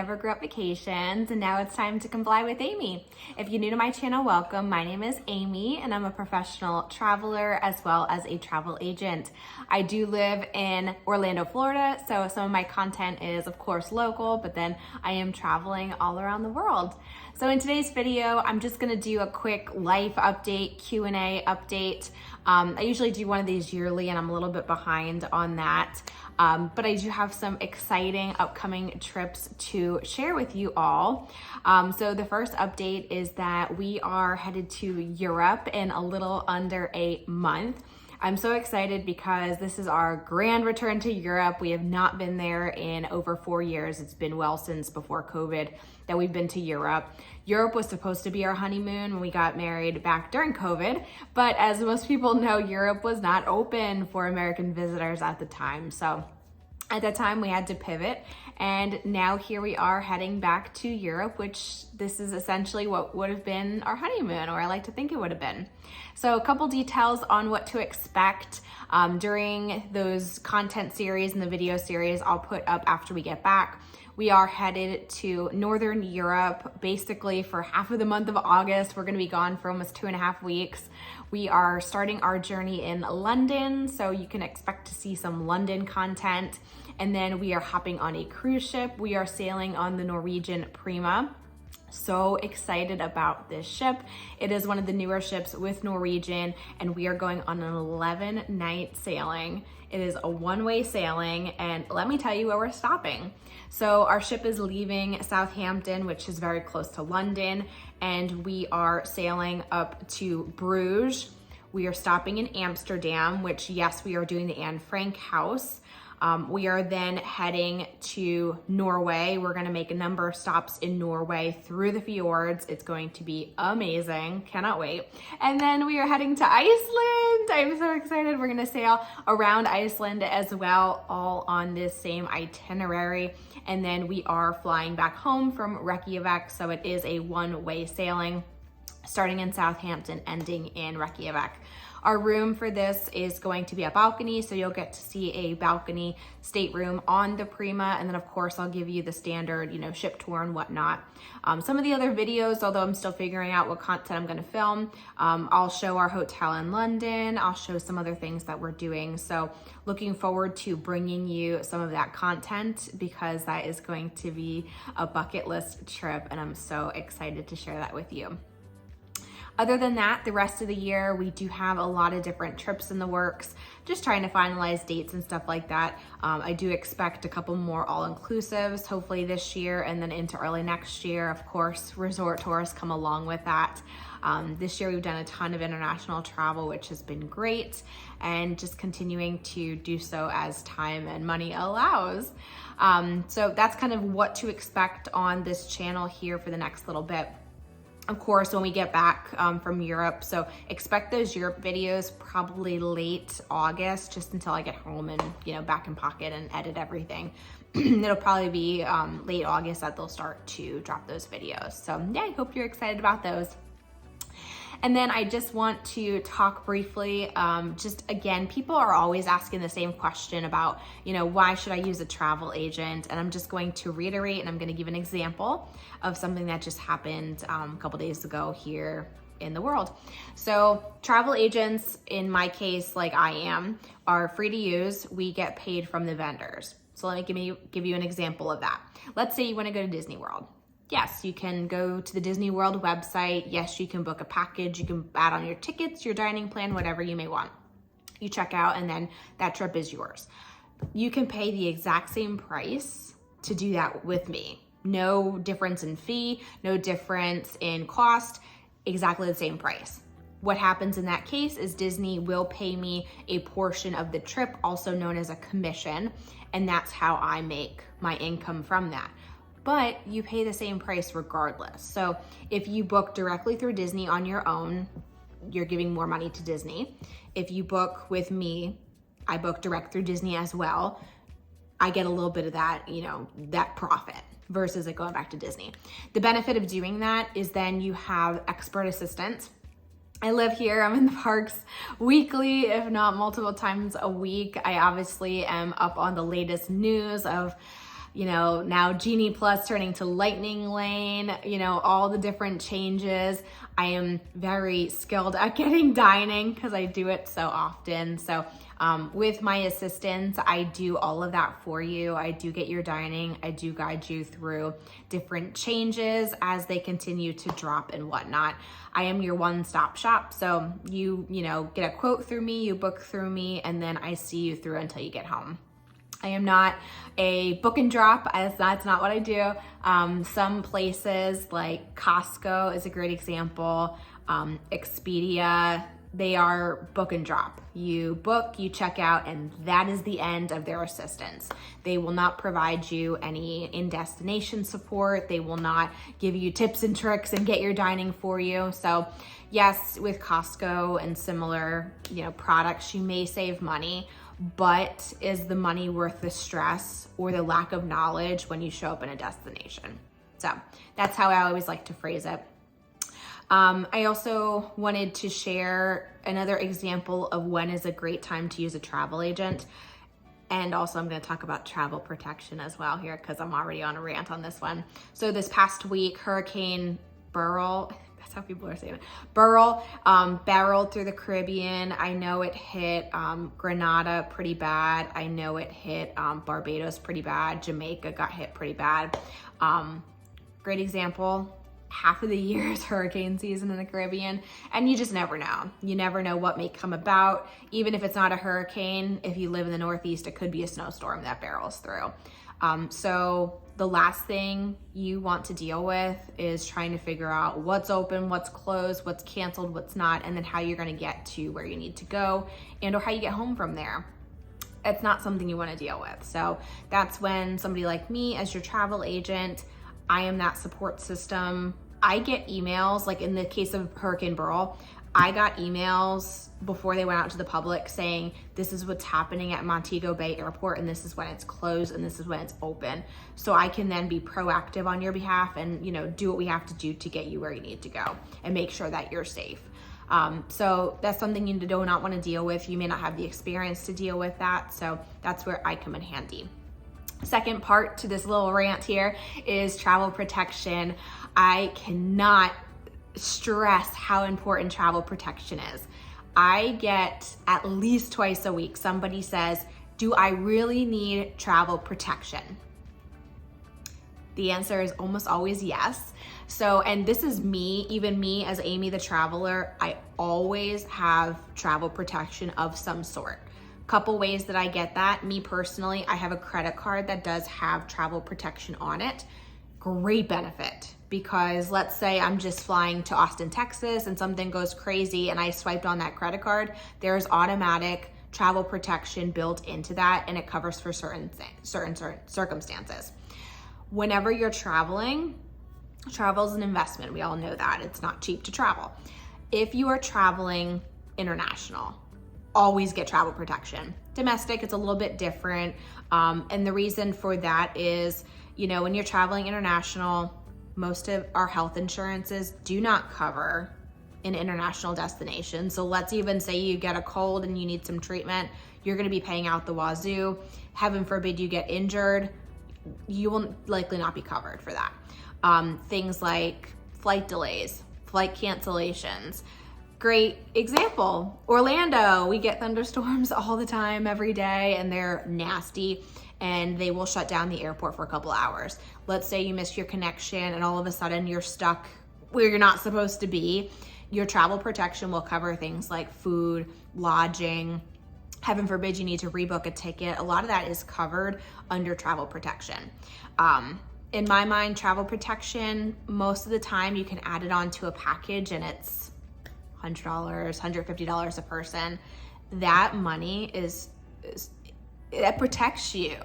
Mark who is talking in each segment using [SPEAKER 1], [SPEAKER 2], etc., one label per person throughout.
[SPEAKER 1] Never Grew Up Vacations, and now it's time to comply with Amy. If you're new to my channel, welcome. My name is Amy, and I'm a professional traveler as well as a travel agent. I do live in Orlando, Florida, so some of my content is, of course, local, but then I am traveling all around the world. So in today's video, I'm just gonna do a quick life update, Q&A update. I usually do one of these yearly, and I'm a little bit behind on that. But I do have some exciting upcoming trips to share with you all. So the first update is that we are headed to Europe in a little under a month. I'm so excited because this is our grand return to Europe. We have not been there in over 4 years. It's been well since before COVID that we've been to Europe. Europe was supposed to be our honeymoon when we got married back during COVID, but as most people know, Europe was not open for American visitors at the time. So at that time we had to pivot, and now here we are heading back to Europe, which this is essentially what would have been our honeymoon, or I like to think it would have been. So a couple details on what to expect during those content series and the video series I'll put up after we get back. We are headed to Northern Europe basically for half of the month of August. We're gonna be gone for almost 2.5 weeks. We are starting our journey in London, so you can expect to see some London content. And then we are hopping on a cruise ship. We are sailing on the Norwegian Prima. So excited about this ship. It is one of the newer ships with Norwegian, and we are going on an 11-night sailing. It is a one-way sailing, and let me tell you where we're stopping. So our ship is leaving Southampton, which is very close to London, and we are sailing up to Bruges. We are stopping in Amsterdam, which, yes, we are doing the Anne Frank house. We are then heading to Norway. We're gonna make a number of stops in Norway through the fjords. It's going to be amazing, cannot wait. And then we are heading to Iceland. I'm so excited. We're gonna sail around Iceland as well, all on this same itinerary. And then we are flying back home from Reykjavik, so it is a one-way sailing, starting in Southampton, ending in Reykjavik. Our room for this is going to be a balcony, so you'll get to see a balcony stateroom on the Prima, and then of course I'll give you the standard, ship tour and whatnot. Some of the other videos, although I'm still figuring out what content I'm gonna film, I'll show our hotel in London, I'll show some other things that we're doing. So looking forward to bringing you some of that content, because that is going to be a bucket list trip, and I'm so excited to share that with you. Other than that, the rest of the year, we do have a lot of different trips in the works, just trying to finalize dates and stuff like that. I do expect a couple more all-inclusives, hopefully this year, and then into early next year. Of course, resort tours come along with that. This year, we've done a ton of international travel, which has been great, and just continuing to do so as time and money allows. So that's kind of what to expect on this channel here for the next little bit. Of course, when we get back from Europe, so expect those Europe videos probably late August, just until I get home and back in pocket and edit everything. It'll probably be late August that they'll start to drop those videos. So yeah, I hope you're excited about those. And then I just want to talk briefly, just again, people are always asking the same question about, why should I use a travel agent? And I'm just going to reiterate, and I'm gonna give an example of something that just happened a couple days ago here in the world. So travel agents, in my case, like I am, are free to use. We get paid from the vendors. So let me give you an example of that. Let's say you wanna go to Disney World. Yes, you can go to the Disney World website. Yes, you can book a package. You can add on your tickets, your dining plan, whatever you may want. You check out, and then that trip is yours. You can pay the exact same price to do that with me. No difference in fee, no difference in cost, exactly the same price. What happens in that case is Disney will pay me a portion of the trip, also known as a commission, and that's how I make my income from that. But you pay the same price regardless. So if you book directly through Disney on your own, you're giving more money to Disney. If you book with me, I book direct through Disney as well, I get a little bit of that, that profit versus it going back to Disney. The benefit of doing that is then you have expert assistance. I live here, I'm in the parks weekly, if not multiple times a week. I obviously am up on the latest news of now Genie Plus turning to Lightning Lane, all the different changes. I am very skilled at getting dining because I do it so often. So with my assistants, I do all of that for you. I do get your dining. I do guide you through different changes as they continue to drop and whatnot. I am your one-stop shop. So you get a quote through me, you book through me, and then I see you through until you get home. I am not a book and drop, as that's not what I do. Some places like Costco is a great example. Expedia, they are book and drop. You book, you check out, and that is the end of their assistance. They will not provide you any in-destination support. They will not give you tips and tricks and get your dining for you. So yes, with Costco and similar, products, you may save money, but is the money worth the stress or the lack of knowledge when you show up in a destination? So that's how I always like to phrase it. I also wanted to share another example of when is a great time to use a travel agent. And also I'm going to talk about travel protection as well here because I'm already on a rant on this one. So this past week, Hurricane Beryl, that's how people are saying it, Beryl, barreled through the Caribbean. I know it hit Grenada pretty bad. I know it hit Barbados pretty bad. Jamaica got hit pretty bad. Great example. Half of the year is hurricane season in the Caribbean, and you just never know. You never know what may come about. Even if it's not a hurricane, if you live in the Northeast, it could be a snowstorm that barrels through. So the last thing you want to deal with is trying to figure out what's open, what's closed, what's canceled, what's not, and then how you're gonna get to where you need to go and or how you get home from there. It's not something you wanna deal with. So that's when somebody like me as your travel agent, I am that support system. I get emails, like in the case of Hurricane Beryl, I got emails before they went out to the public saying, this is what's happening at Montego Bay Airport, and this is when it's closed, and this is when it's open. So I can then be proactive on your behalf and do what we have to do to get you where you need to go and make sure that you're safe. So that's something you do not want to deal with. You may not have the experience to deal with that. So that's where I come in handy. Second part to this little rant here is travel protection. I cannot stress how important travel protection is. I get at least twice a week, somebody says, do I really need travel protection? The answer is almost always yes. So, and this is me, even me as Amy the traveler, I always have travel protection of some sort. Couple ways that I get that. Me personally, I have a credit card that does have travel protection on it. Great benefit, because let's say I'm just flying to Austin, Texas, and something goes crazy and I swiped on that credit card, there's automatic travel protection built into that, and it covers for certain circumstances. Whenever you're traveling, travel is an investment. We all know that. It's not cheap to travel. If you are traveling international, always get travel protection. Domestic, it's a little bit different. And the reason for that is, when you're traveling international, most of our health insurances do not cover an international destination. So let's even say you get a cold and you need some treatment, you're gonna be paying out the wazoo. Heaven forbid you get injured, you will likely not be covered for that. Things like flight delays, flight cancellations. Great example, Orlando, we get thunderstorms all the time, every day, and they're nasty, and they will shut down the airport for a couple hours. Let's say you missed your connection and all of a sudden you're stuck where you're not supposed to be. Your travel protection will cover things like food, lodging. Heaven forbid you need to rebook a ticket. A lot of that is covered under travel protection. In my mind, travel protection, most of the time you can add it onto a package and it's $100, $150 a person. That money that protects you.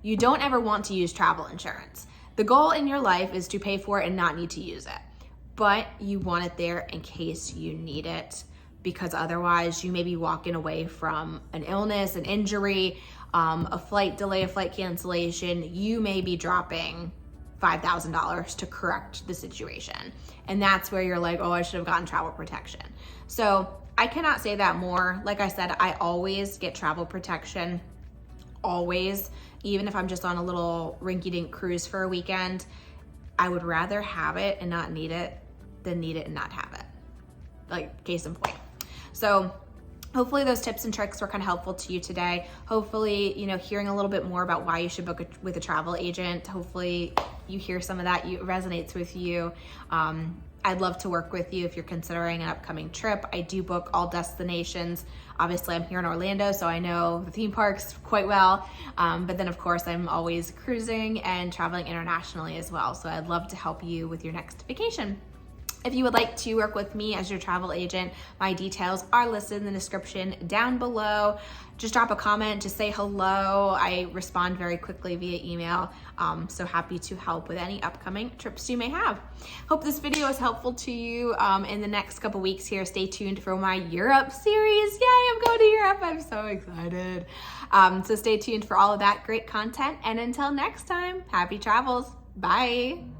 [SPEAKER 1] You don't ever want to use travel insurance. The goal in your life is to pay for it and not need to use it, but you want it there in case you need it, because otherwise you may be walking away from an illness, an injury, a flight delay, a flight cancellation. You may be dropping $5,000 to correct the situation. And that's where you're like, oh, I should have gotten travel protection. So I cannot say that more. Like I said, I always get travel protection. always, even if I'm just on a little rinky-dink cruise for a weekend, I would rather have it and not need it than need it and not have it. Like, case in point. So hopefully those tips and tricks were kind of helpful to you today. Hopefully, you know, hearing a little bit more about why you should book with a travel agent. Hopefully you hear some of that, it resonates with you. I'd love to work with you if you're considering an upcoming trip. I do book all destinations. Obviously, I'm here in Orlando, so I know the theme parks quite well. But then, of course, I'm always cruising and traveling internationally as well. So I'd love to help you with your next vacation. If you would like to work with me as your travel agent, my details are listed in the description down below. Just drop a comment, just say hello. I respond very quickly via email. So happy to help with any upcoming trips you may have. Hope this video is helpful to you in the next couple weeks here. Stay tuned for my Europe series. Yay, I'm going to Europe. I'm so excited. So stay tuned for all of that great content. And until next time, happy travels. Bye.